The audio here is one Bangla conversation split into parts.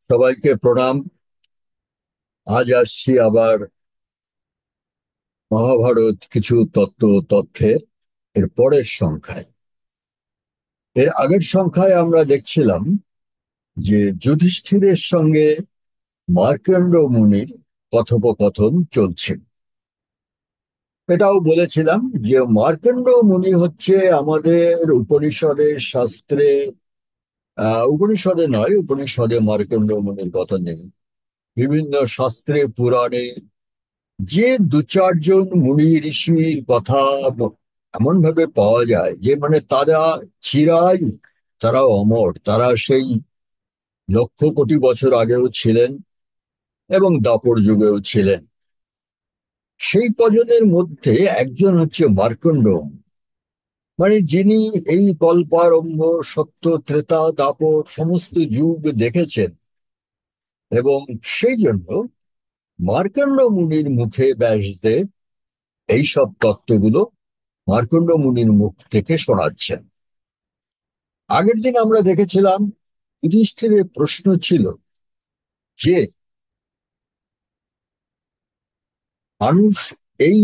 সবাইকে প্রণাম। আজ আসছি আবার মহাভারত কিছু তথ্যের এর পরের সংখ্যায়। এর আগের সংখ্যায় আমরা দেখছিলাম যে যুধিষ্ঠিরের সঙ্গে মার্কণ্ড মুনির কথোপকথন চলছে। এটাও বলেছিলাম যে মার্কণ্ড মুনি হচ্ছে আমাদের উপনিষদের শাস্ত্রে, উপনিষদে নয়, উপনিষদে মার্কণ্ড মুনির কথা নেই। বিভিন্ন শাস্ত্রে পুরাণে যে দু চারজন মুনি ঋষির কথা এমন ভাবে পাওয়া যায় যে মানে তারা চিরায়ু, তারা অমর, তারা সেই লক্ষ কোটি বছর আগেও ছিলেন এবং দাপর যুগেও ছিলেন। সেই কজনের মধ্যে একজন হচ্ছে মার্কণ্ড, মানে যিনি এই কল্পারম্ভ, সত্য, ত্রেতা, দাপর সমস্ত যুগ দেখেছেন। এবং সেই জন্য মার্কণ্ড মুনির মুখে ব্যাসদেব এইসব তত্ত্বগুলো মার্কণ্ড মুনির মুখ থেকে শোনাচ্ছেন। আগের দিন আমরা দেখেছিলাম যুধিষ্ঠিরের প্রশ্ন ছিল যে মানুষ এই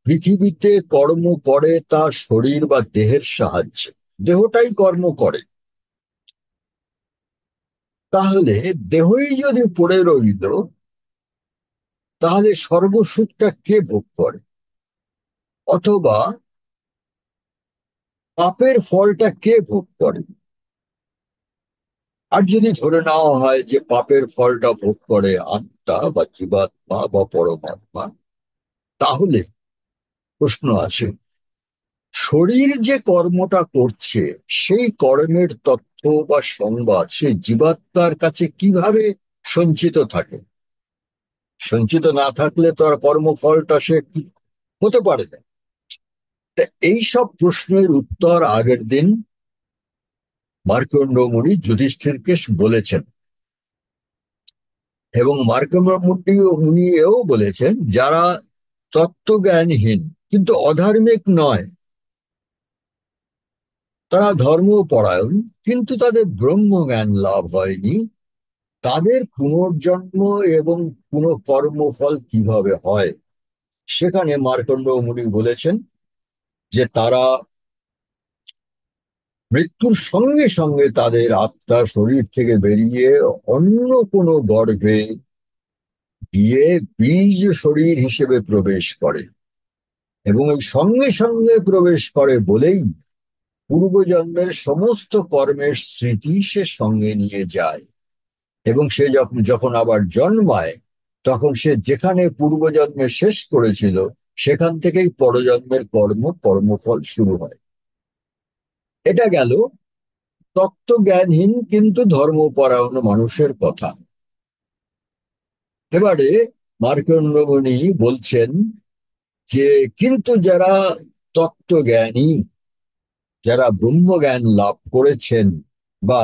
পৃথিবীতে কর্ম করে তার শরীর বা দেহের সাহায্যে, দেহটাই কর্ম করে, তাহলে দেহই যদি পড়ে রইল তাহলে স্বর্গসুখটা কে ভোগ করে, অথবা পাপের ফলটা কে ভোগ করে? আর যদি ধরে নেওয়া হয় যে পাপের ফলটা ভোগ করে আত্মা বা জীবাত্মা বা পরমাত্মা, তাহলে প্রশ্ন আসে শরীর যে কর্মটা করছে সেই কর্মের তথ্য বা সংবাদ সেই জীবাত্মার কাছে কিভাবে সঞ্চিত থাকে? সঞ্চিত না থাকলে তো আর কর্মফলটা সে হতে পারে না। তা এইসব প্রশ্নের উত্তর আগের দিন মার্কণ্ড মুনি যুধিষ্ঠিরকে বলেছেন। এবং মার্কণ্ড মুনি এও বলেছেন যারা তত্ত্বজ্ঞানহীন কিন্তু অধার্মিক নয়, তারা ধর্মপরায়ণ কিন্তু তাদের ব্রহ্মজ্ঞান লাভ হয়নি, তাদের পুনর্জন্ম এবং পুনঃকর্মফল কিভাবে হয় সেখানে মার্কণ্ড মুনি বলেছেন যে তারা মৃত্যুর সঙ্গে সঙ্গে তাদের আত্মা শরীর থেকে বেরিয়ে অন্য কোনো গর্ভে গিয়ে বীজ শরীর হিসেবে প্রবেশ করে, এবং এই সঙ্গে সঙ্গে প্রবেশ করে বলেই পূর্বজন্মের সমস্ত কর্মের স্মৃতি সে সঙ্গে নিয়ে যায়। এবং সে যখন যখন আবার জন্মায় তখন সে যেখানে পূর্বজন্মে শেষ করেছিল সেখান থেকেই পরজন্মের কর্মফল শুরু হয়। এটা গেল তত্ত্বজ্ঞানহীন কিন্তু ধর্মপরায়ণ মানুষের কথা। এবারে মার্কণ্ড মুনি বলছেন যে কিন্তু যারা তত্ত্বজ্ঞানী, যারা ব্রহ্মজ্ঞান লাভ করেছেন বা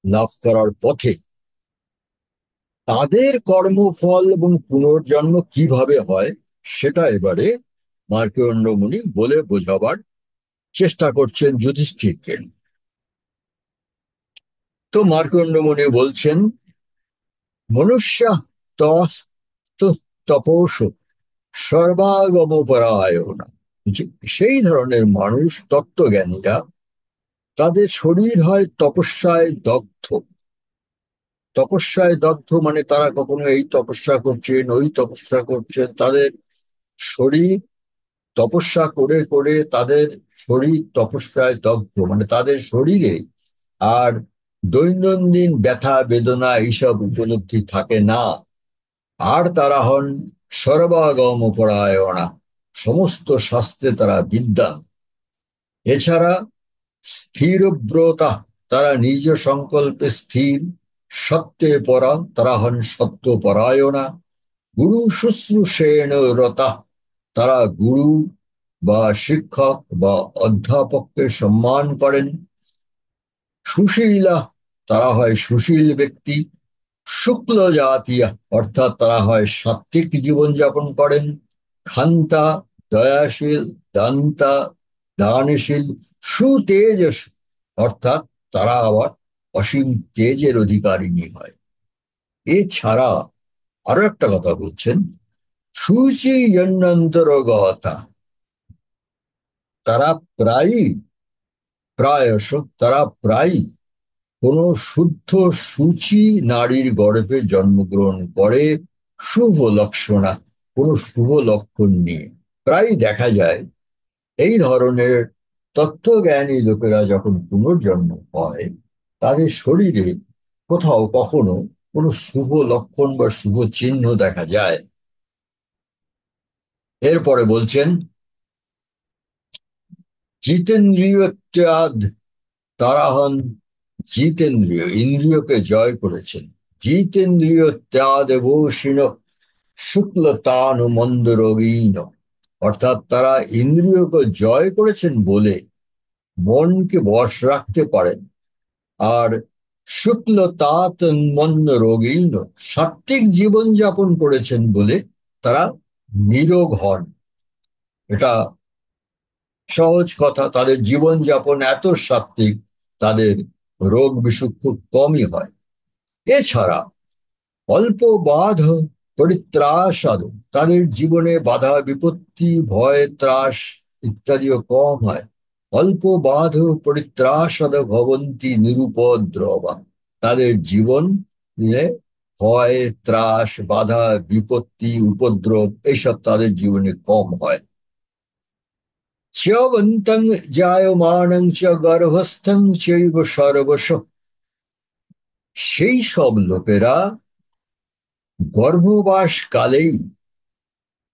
লাভ করার পথে, তাদের কর্মফল এবং পুনর্জন্ম কিভাবে হয় সেটা এবারে মার্কণ্ড মুনি বলে বোঝাবার চেষ্টা করছেন যুধিষ্ঠিরকে। তো মার্কণ্ড মুনি বলছেন মনুষ্য তপস সর্বাগমপরায়ণ, সেই ধরনের মানুষ তত্ত্বজ্ঞানীরা, তাদের শরীর হয় তপস্যায় দগ্ধ। তপস্যায় দগ্ধ মানে তারা কখনো এই তপস্যা করছেন ওই তপস্যা করছেন, তাদের শরীর তপস্যা করে করে তাদের শরীর তপস্যায় দগ্ধ, মানে তাদের শরীরে আর দৈনন্দিন ব্যথা বেদনা এইসব উপলব্ধি থাকে না। আর তারা হন সর্বাগম পরায়ণা, সমস্ত শাস্ত্রে তারা বিদ্বান। এছাড়া স্থিরব্রতা, তারা নিজ সংকল্পে স্থির। সত্যে পরা, তারা হন সত্যপরায়ণা। গুরু শুশ্রূষেণ রতা, তারা গুরু বা শিক্ষক বা অধ্যাপককে সম্মান করেন। সুশীলা, তারা হয় সুশীল ব্যক্তি। শুক্ল জাতীয়, অর্থাৎ তারা হয় সাত্ত্বিক জীবনযাপন করেন। ক্ষান্তা, দয়াশীল। দান্তা, দানশীল। সুতেজস, অর্থাৎ তারা আবার অসীম তেজের অধিকারিণী হয়। এছাড়া আরো একটা কথা বলছেন, শুচি জন্যন্তরগতা, তারা প্রায়ই প্রায়শ তারা প্রায়ই কোনো শুদ্ধ সূচি নারীর গর্ভে জন্মগ্রহণ করে, শুভ লক্ষণা, কোনো শুভ লক্ষণ নিয়ে। প্রায়ই দেখা যায় এই ধরনের তত্ত্বজ্ঞানী লোকেরা যখন পুনর্জন্ম হয়, তাদের শরীরে কোথাও কখনো কোনো শুভ লক্ষণ বা শুভ চিহ্ন দেখা যায়। এরপরে বলছেন, জিতেন্দ্রিয় ত্যাদ, তারা হন জিতেন্দ্রিয়, ইন্দ্রিয়কে জয় করেছেন। জিতেন্দ্রিয় ত্যাদ বশীন শুক্লতান মন্দরগীন, অর্থাৎ তারা ইন্দ্রিয়কে জয় করেছেন বলে মনকে বশ রাখতে পারেন। আর শুক্লতাৎ মন্দরগীন, সাত্ত্বিক জীবনযাপন করেছেন বলে তারা নিরোগ হন। এটা সহজ কথা, তাদের জীবনযাপন এত সাত্ত্বিক, তাদের রোগ বিসুখ খুব কমই হয়। এছাড়া অল্প বাধ পরিত্রাসাদ, তাদের জীবনে বাধা বিপত্তি ভয় ত্রাস ইত্যাদিও কম হয়। অল্প বাধ পরিত্রাসাদ ভবন্তি নিরুপদ্রবা, তাদের জীবন ভয় ত্রাস বাধা বিপত্তি উপদ্রব এইসব তাদের জীবনে কম হয়। চ্যবন্তং জায়মানং চ গর্ভস্থং চৈব সর্বশ, সেই সব লোকেরা গর্ভবাস কালেই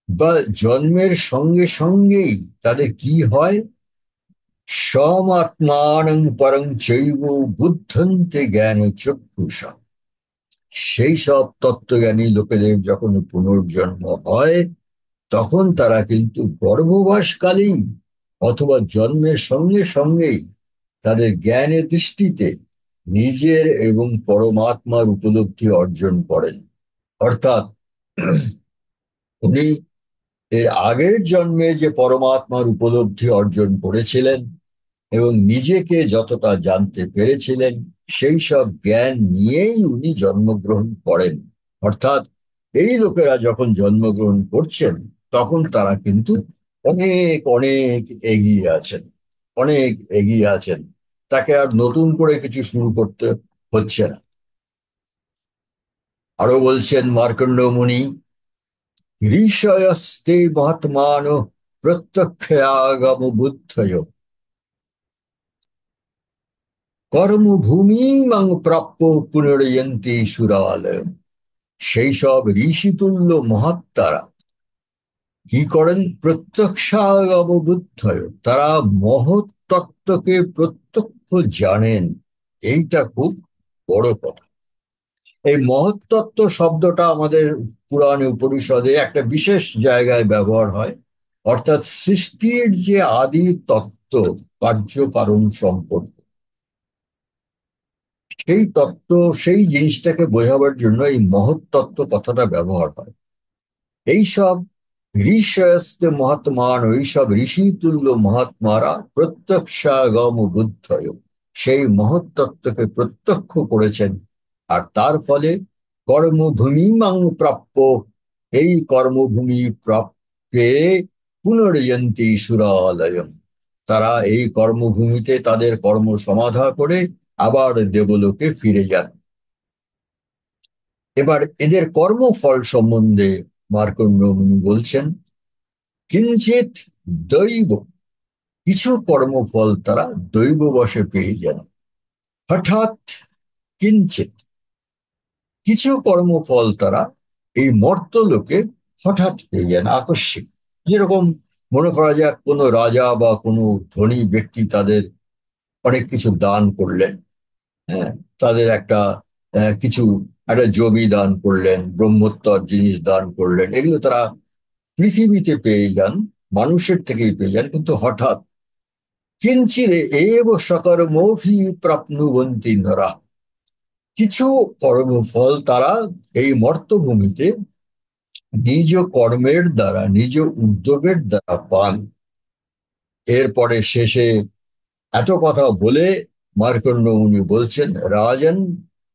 বা জন্মের সঙ্গে সঙ্গেই তাদের কি হয়, সমাত্মানং পরং চৈব বুদ্ধন্তে জ্ঞান চক্ষুষা, সেই সব তত্ত্বজ্ঞানী লোকেদের যখন পুনর্জন্ম হয়, তখন তারা কিন্তু গর্ভবাসকালেই অথবা জন্মের সঙ্গে সঙ্গেই তাদের জ্ঞানের দৃষ্টিতে নিজের এবং পরমাত্মার উপলব্ধি অর্জন করেন। অর্থাৎ উনি এর আগের জন্মে যে পরমাত্মার উপলব্ধি অর্জন করেছিলেন এবং নিজেকে যতটা জানতে পেরেছিলেন, সেই সব জ্ঞান নিয়েই উনি জন্মগ্রহণ করেন। অর্থাৎ এই লোকেরা যখন জন্মগ্রহণ করছেন, তখন তারা কিন্তু অনেক অনেক এগিয়ে আছেন, অনেক এগিয়ে আছেন। তাকে আর নতুন করে কিছু শুরু করতে হচ্ছে না। আরো বলছেন মার্কণ্ড মুনি, ঋষয়স্তে মহাত্মান প্রত্যক্ষাগম বুদ্ধয় কর্মভূমিমাং প্রাপ্য পুনর্যন্তি সুরালয়, সেই সব ঋষিতুল্য মহাত্মারা কি করেন, প্রত্যক্ষাগম বুদ্ধয়, তারা মহৎ তত্ত্বকে প্রত্যক্ষ জানেন। এইটা খুব বড় কথা। এই মহৎ তত্ত্ব শব্দটা আমাদের পুরাণে উপনিষদে একটা বিশেষ জায়গায় ব্যবহার হয়, অর্থাৎ সৃষ্টির যে আদি তত্ত্ব, কার্যকারণ সম্পর্ক, সেই তত্ত্ব, সেই জিনিসটাকে বোঝাবার জন্য এই মহৎ তত্ত্ব কথাটা ব্যবহার হয়। এইসব ঋষয়স্তে মহাত্মান, এইসব ঋষি তুল্য মহাত্মারা প্রত্যক্ষাগম বুদ্ধয়, সেই মহৎ তত্ত্বকে প্রত্যক্ষ করেছেন। আর তার ফলে কর্মভূমিমাং প্রাপ্য, এই কর্মভূমি প্রাপ্যে পুনর্যন্তি সুরালয়ম, তারা এই কর্মভূমিতে তাদের কর্ম সমাধা করে আবার দেবলোকে ফিরে যান। এবার এদের কর্মফল সম্বন্ধে মার্কণ্ড মুনি বলছেন, কিঞ্চিত দৈব, কিছু কর্মফল তারা দৈব বশে পেয়ে যান। হঠাৎ কিঞ্চিত, কিছু কর্মফল তারা এই মর্তলোকে হঠাৎ পেয়ে যান, আকস্মিক। যেরকম মনে করা যাক কোনো রাজা বা কোনো ধনী ব্যক্তি তাদের অনেক কিছু দান করলেন, হ্যাঁ, তাদের কিছু একটা জমি দান করলেন, ব্রহ্মোত্তর জিনিস দান করলেন, এগুলো তারা পৃথিবীতে পেয়ে যান, মানুষের থেকেই পেয়ে যান, কিন্তু হঠাৎ কিঞ্চিরে এব সকর্মভি প্রাপ্নুবন্তি নরা, কিছু কর্মফল তারা এই মর্তভূমিতে নিজ কর্মের দ্বারা, নিজ উদ্যোগের দ্বারা পান। এরপরে শেষে এত কথা বলে মার্কণ্ড মুনি বলছেন, রাজন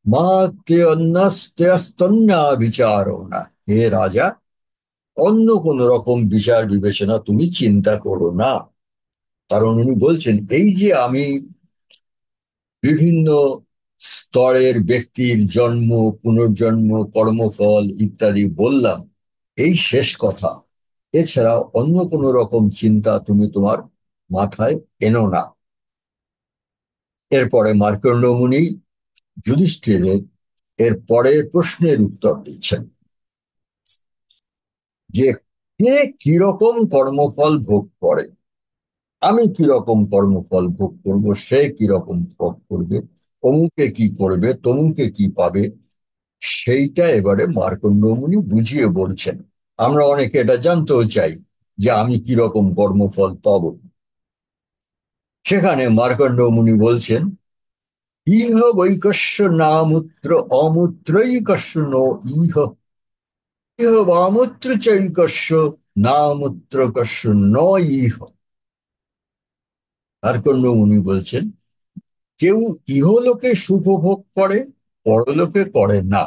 মা তে অন্যস্ত্যস্তন্যা বিচারো না। হে রাজা, অন্য কোন রকম বিচার বিবেচনা তুমি চিন্তা করো না। কারণ উনি বলছেন এই যে আমি বিভিন্ন স্তরের ব্যক্তির জন্ম, পুনর্জন্ম, কর্মফল ইত্যাদি বললাম, এই শেষ কথা। এছাড়া অন্য কোনো রকম চিন্তা তুমি তোমার মাথায় এনো না। এরপরে মার্কণ্ড মুনি যুধিষ্ঠিরের এর পরের প্রশ্নের উত্তর দিচ্ছেন যে কে কিরকম কর্মফল ভোগ করে, আমি কিরকম কর্মফল ভোগ করব, সে কিরকম ভোগ করবে, অমুকে কি করবে, তমুকে কি পাবে, সেইটা এবারে মার্কণ্ড মুনি বুঝিয়ে বলছেন। আমরা অনেকে এটা জানতেও চাই যে আমি কিরকম কর্মফল পাব। সেখানে মার্কণ্ড মুনি বলছেন, ইহ বৈকস্য নামূত্র অমূত্রৈকস্য নো ইহ, ইহ বামূত্র চৈকস্য নামূত্র কস্য ন ইহ। মার্কণ্ড মুনি বলছেন কেউ ইহলোকে সুখ ভোগ করে, পরলোকে করে না।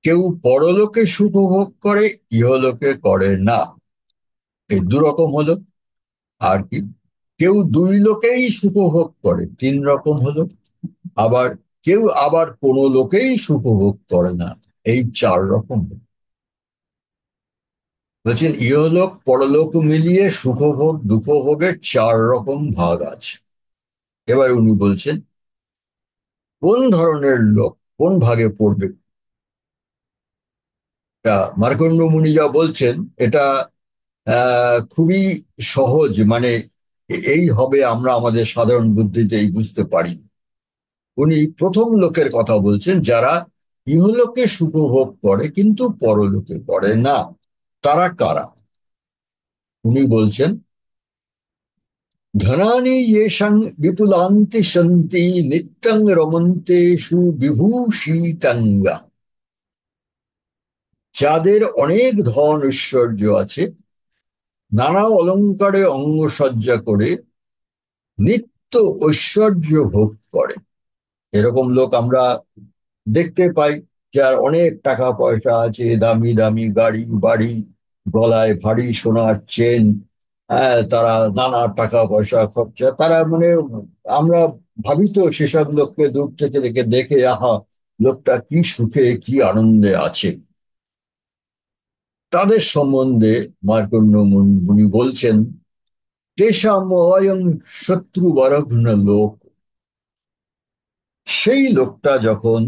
কেউ পরলোকে সুখ ভোগ করে, ইহলোকে করে না। এই দুরকম হলো। আর কি, কেউ দুই লোকেই সুখ ভোগ করে, তিন রকম হলো। আবার কেউ আবার কোনো লোকেই সুখ ভোগ করে না, এই চার রকম হলো। বলছেন ইহলোক পরলোক মিলিয়ে সুখভোগ দুঃখভোগের চার রকম ভাগ আছে। এবার উনি বলছেন কোন ধরনের লোক কোন ভাগে পড়বে। তা মার্কণ্ড মুনি যা বলছেন এটা খুবই সহজ, মানে এই হবে আমরা আমাদের সাধারণ বুদ্ধিতেই বুঝতে পারি। উনি প্রথম লোকের কথা বলছেন যারা ইহলোকে সুখভোগ করে কিন্তু পরলোকে করে না। তারা কারা? উনি বলছেন ধনানি येषां বিপুলান্তি সন্তি নিত্যং রমন্তেষু বিভূষিতাঙ্গা। যাদের অনেক ধন ঐশ্বর্য আছে, নানা অলঙ্কারে অঙ্গসজ্জা করে নিত্য ঐশ্বর্য ভোগ করে, এরকম লোক আমরা দেখতে পাই। যার অনেক টাকা পয়সা আছে, দামি দামি গাড়ি বাড়ি, গলায় ভারী সোনার চেন, হ্যাঁ, তারা নানা টাকা পয়সা খরচা, তারা মানে আমরা ভাবি তো সেসব লোককে দূর থেকে দেখে দেখে আহা, লোকটা কি সুখে কি আনন্দে আছে। তাদের সম্বন্ধে মার্কণ্ড মুনি বলছেন তেষাম অয়ং শত্রু বরঘ্ন লোক। সেই লোকটা যখন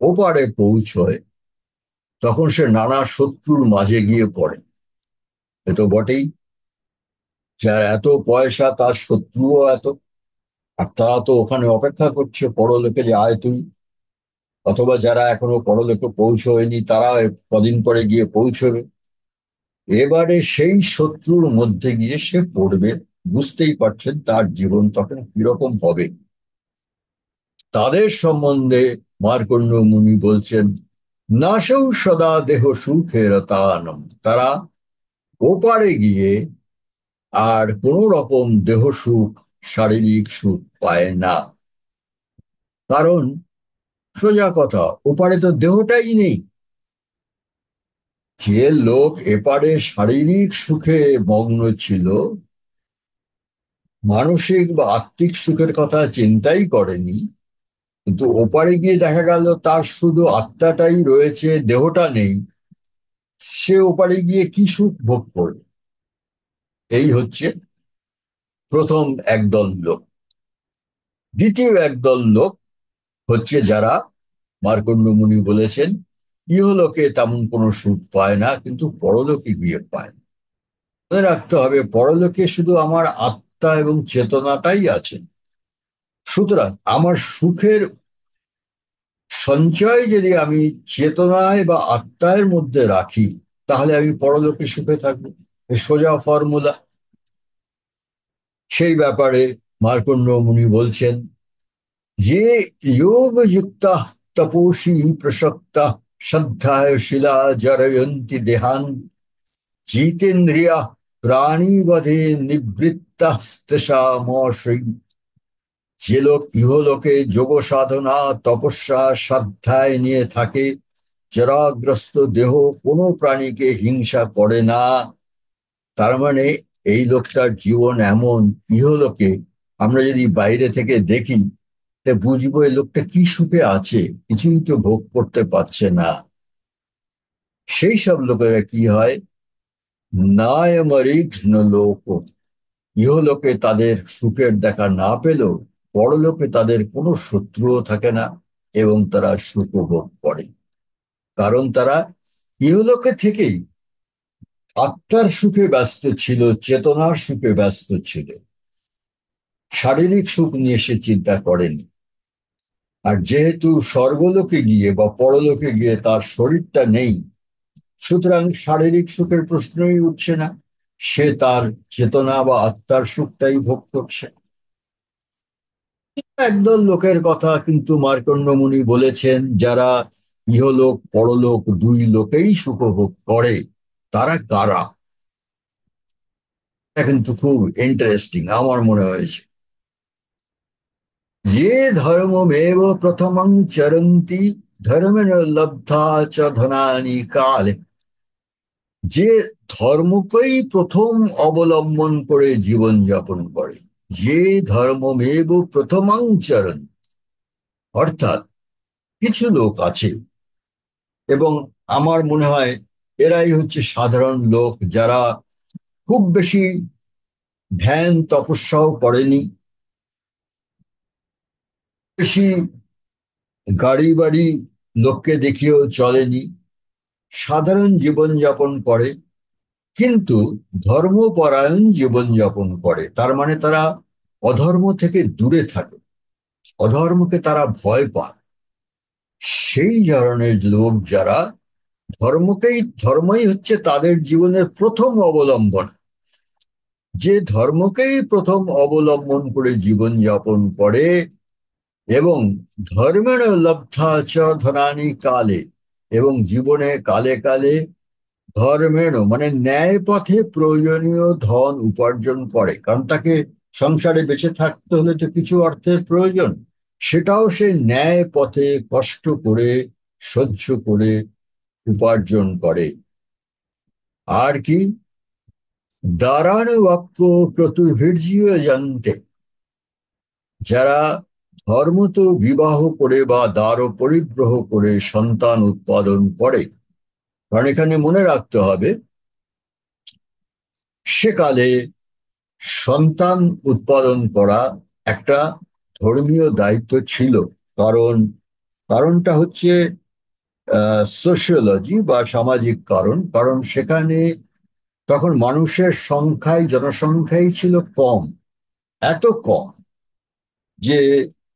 ওপারে পৌঁছয় তখন সে নানা শত্রুর মাঝে গিয়ে পড়ে। এ তো বটেই, যার এত পয়সা তার শত্রুও এত, আর তারা তো ওখানে অপেক্ষা করছে পরলোকে যে আয় তুই। অথবা যারা এখনো পরলোকে পৌঁছয়নি তারা কদিন পরে গিয়ে পৌঁছবে। এবারে সেই শত্রুর মধ্যে গিয়ে সে পড়বে। বুঝতেই পারছেন তার জীবন তখন কিরকম হবে। তাদের সম্বন্ধে মার্কণ্ড মুনি বলছেন নাশৌ সদা দেহ সুখের তানম। তারা ওপারে গিয়ে আর কোন রকম দেহ সুখ, শারীরিক সুখ পায় না। কারণ সোজা কথা, ওপারে তো দেহটাই নেই। যে লোক এপারে শারীরিক সুখে মগ্ন ছিল, মানসিক বা আত্মিক সুখের কথা চিন্তাই করেনি, কিন্তু ওপারে গিয়ে দেখা গেল তার শুধু আত্মাটাই রয়েছে, দেহটা নেই, সে ওপারে গিয়ে কি সুখ ভোগ করবে। এই হচ্ছে প্রথম একদল লোক। দ্বিতীয় একদল লোক হচ্ছে যারা মার্কণ্ড মুনি বলেছেন ইহলোকে তেমন কোনো সুখ পায় না কিন্তু পরলোকে গিয়ে পায়। মনে রাখতে হবে পরলোকে শুধু আমার আত্মা এবং চেতনাটাই আছে। সুতরাং আমার সুখের সঞ্চয় যদি আমি চেতনায় বা আত্মার মধ্যে রাখি তাহলে আমি পরলোকে সুখে থাকবো। এ সোজা ফর্মুলা। সেই ব্যাপারে মার্কণ্ড মুনি বলছেন যে যোগযুক্ত তপস্বী প্রসক্ত শ্রদ্ধায় শিলা জরয়ন্তি দেহান জিতেন্দ্রিয়া প্রাণীবধে নিবৃত্তাস্তেষামশৈ। যে লোক ইহলোকে যোগ সাধনা তপস্যা সাধ্যায় নিয়ে থাকে, জরাগ্রস্ত দেহ, কোনো প্রাণীকে হিংসা করে না, তার মানে এই লোকটার জীবন এমন, ইহলোকে আমরা যদি বাইরে থেকে দেখি তা বুঝবো এই লোকটা কি সুখে আছে, কিছুই তো ভোগ করতে পারছে না। সেই সব লোকেরা কি হয়, নায়মরিঘ্ন লোক, ইহলোকে তাদের সুখের দেখা না পেলেও পরলোকে তাদের কোনো শত্রুও থাকে না, এবং তারা সুখ ভোগ করে। কারণ তারা ইহলোকে থেকেই আত্মার সুখে ব্যস্ত ছিল, চেতনার সুখে ব্যস্ত ছিল, শারীরিক সুখ নিয়ে সে চিন্তা করেনি। আর যেহেতু স্বর্গলোকে গিয়ে বা পরলোকে গিয়ে তার শরীরটা নেই, সুতরাং শারীরিক সুখের প্রশ্নই উঠছে না, সে তার চেতনা বা আত্মার সুখটাই ভোগ করছে। একদল লোকের কথা কিন্তু মার্কণ্ড মুনি বলেছেন, যারা ইহলোক পরলোক দুই লোকেই সুখভোগ করে। তারা কারা? এটা কিন্তু খুব ইন্টারেস্টিং আমার মনে হয়েছে। যে ধর্মমেব প্রথমং চরন্তি ধর্মেণ লব্ধা চ ধনানি কালে, যে ধর্মকেই প্রথম অবলম্বন করে জীবন যাপন করে, যে ধর্মমেব প্রথমং চরণ, অর্থাৎ কিছু লোক আছে, এবং আমার মনে হয় এরাই হচ্ছে সাধারণ লোক, যারা খুব বেশি ধ্যান তপস্যাও করেনি, বেশি গাড়ি বাড়ি লোককে দেখিয়েও চলেনি, সাধারণ জীবনযাপন করে, কিন্তু ধর্মপরায়ণ জীবনযাপন করে। তার মানে তারা অধর্ম থেকে দূরে থাকে, অধর্মকে তারা ভয় পায়। সেই ধরনের লোক যারা ধর্মই হচ্ছে তাদের জীবনের প্রথম অবলম্বন, যে ধর্মকেই প্রথম অবলম্বন করে জীবন যাপন করে, এবং ধর্মের লব্ধা চ ধনানি কালে, এবং জীবনে কালে কালে ধর্মের মানে ন্যায় পথে প্রয়োজনীয় ধন উপার্জন করে, কারণ তাকে সংসারে বেঁচে থাকতে হলে তো কিছু অর্থের প্রয়োজন, সেটাও সে ন্যায় পথে কষ্ট করে সহ্য করে উপার্জন করে। আর কি, দারাণ বাক্য প্রতুভির্য জানতে, যারা ধর্ম তো বিবাহ করে বা দ্বার পরিগ্রহ করে সন্তান উৎপাদন করে, কারণ এখানে মনে রাখতে হবে সেকালে সন্তান উৎপাদন করা একটা ধর্মীয় দায়িত্ব ছিল। কারণ কারণটা হচ্ছে সোশিওলজি বা সামাজিক কারণ, কারণ সেখানে তখন মানুষের জনসংখ্যাই ছিল কম, এত কম যে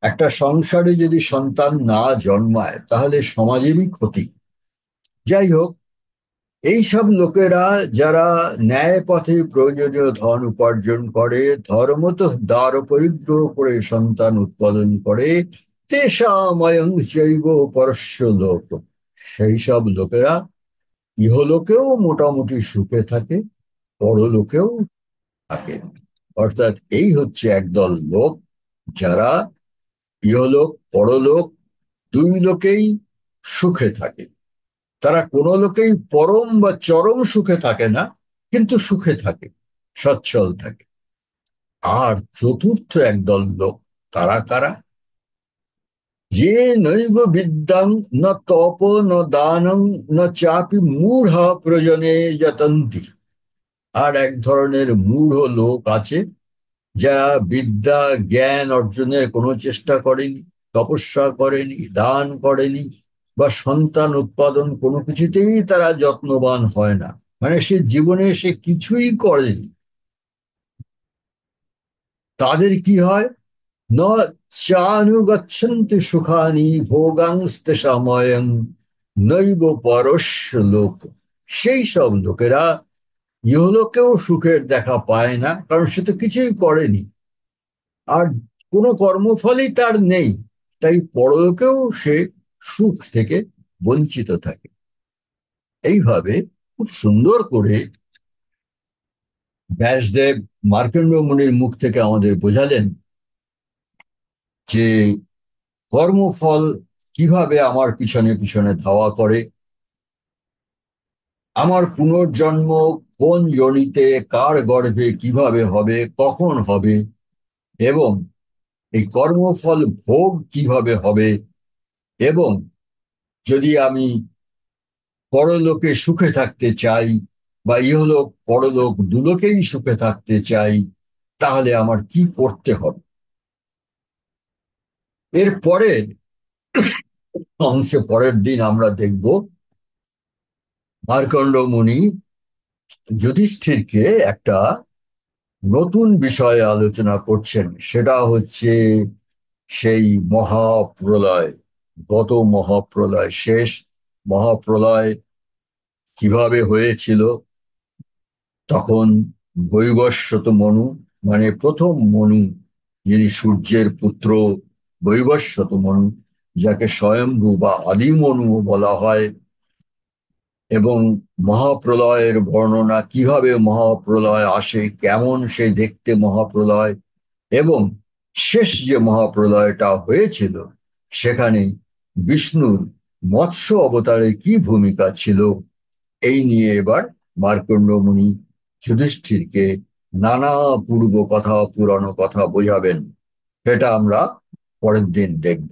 একটা সংসারে যদি সন্তান না জন্মায় তাহলে সমাজেরই ক্ষতি। যাই হোক, এইসব লোকেরা যারা ন্যায় পথে প্রয়োজনীয় ধন উপার্জন করে, ধর্মত দ্বার পরিগ্রহ করে সন্তান উৎপাদন করে, তেষাময়ং চৈব পরস্য লোক, সেই সব লোকেরা ইহলোকেও মোটামুটি সুখে থাকে, পরলোকেও থাকে। অর্থাৎ এই হচ্ছে একদল লোক যারা ইহলোক পরলোক দুই লোকেই সুখে থাকে। তারা কোনো লোকেই পরম বা চরম সুখে থাকে না, কিন্তু সুখে থাকে, সচ্ছল থাকে। আর চতুর্থ একদল লোক, তারা কারা? যে নৈব বিদ্যাং ন তপ ন দানং ন চাপি মূঢ় প্রজনে যতন্তি। আর এক ধরনের মূঢ় লোক আছে, যারা বিদ্যা জ্ঞান অর্জনের কোনো চেষ্টা করেনি, তপস্যা করেনি, দান করেনি, বা সন্তান উৎপাদন কোনো কিছুতেই তারা যত্নবান হয় না, মানে সে জীবনে সে কিছুই করেনি। তাদের কি হয়, ন চানুগচ্ছন্তি সুখানি ভোগাংস্তেষাময়ং নৈব পরস্য লোক। সেই সব লোকেরা ইহলোকেও সুখের দেখা পায় না, কারণ সে তো কিছুই করেনি, আর কোনো কর্মফলই তার নেই, তাই পরলোকেও সে সুখ থেকে বঞ্চিত থাকে। এইভাবে খুব সুন্দর করে ব্যাসদেব মার্কণ্ড মুনির মুখ থেকে আমাদের বোঝালেন যে কর্মফল কিভাবে আমার পিছনে পিছনে ধাওয়া করে, আমার পুনর্জন্ম কোন যোনিতে কার গর্ভে কিভাবে হবে, কখন হবে, এবং এই কর্মফল ভোগ কিভাবে হবে, এবং যদি আমি পরলোকে সুখে থাকতে চাই বা ইহলোক পরলোক দুলোকেই সুখে থাকতে চাই, তাহলে আমার কি করতে হবে। এর পরের অংশে পরের দিন আমরা দেখব মার্কণ্ড মুনি যুধিষ্ঠিরকে একটা নতুন বিষয়ে আলোচনা করছেন। সেটা হচ্ছে সেই মহাপ্রলয়, গত মহাপ্রলয়, শেষ মহাপ্রলয় কিভাবে হয়েছিল। তখন বৈবস্বত মনু, মানে প্রথম মনু, যিনি সূর্যের পুত্র, বৈবস্বত মনু, যাকে স্বয়ম্ভু বা আদি মনুও বলা হয়, এবং মহাপ্রলয়ের বর্ণনা, কিভাবে মহাপ্রলয় আসে, কেমন সে দেখতে মহাপ্রলয়, এবং শেষ যে মহাপ্রলয়টা হয়েছিল সেখানে বিষ্ণুর মৎস্য অবতারের কি ভূমিকা ছিল, এই নিয়ে এবার মার্কণ্ড মুনি যুধিষ্ঠিরকে নানা পূর্ব কথা, পুরানো কথা বোঝাবেন। সেটা আমরা পরের দিন দেখব।